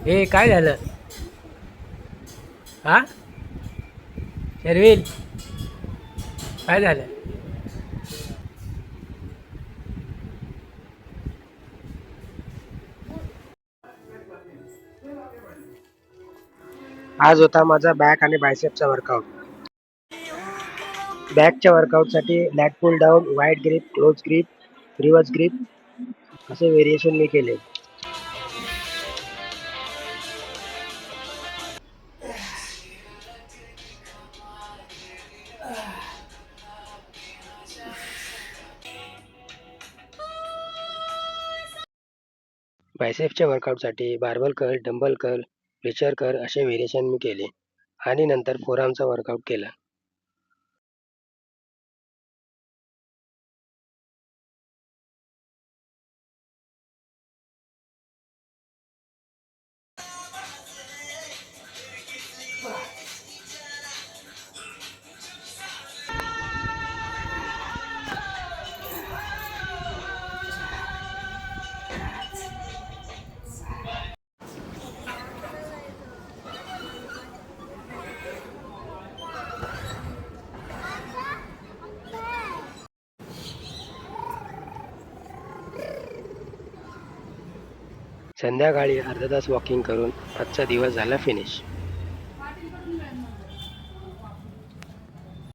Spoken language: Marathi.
हे काय झालं? हा शर्विल, काय झालं? आज होता माझा बॅक आणि बायसेपचा वर्कआउट. बॅकच्या वर्कआउटसाठी lat pull down, wide grip, close grip, reverse grip असे व्हेरिएशन मी केले. बायसेपच्या वर्कआउटसाठी barbell curl, dumbbell curl, pressure curl असे व्हेरिएशन मी केले आणि नंतर फोरआर्मचा वर्कआउट केला. संध्याकाळी अर्धा तास वॉकिंग करून आजचा दिवस झाला फिनिश.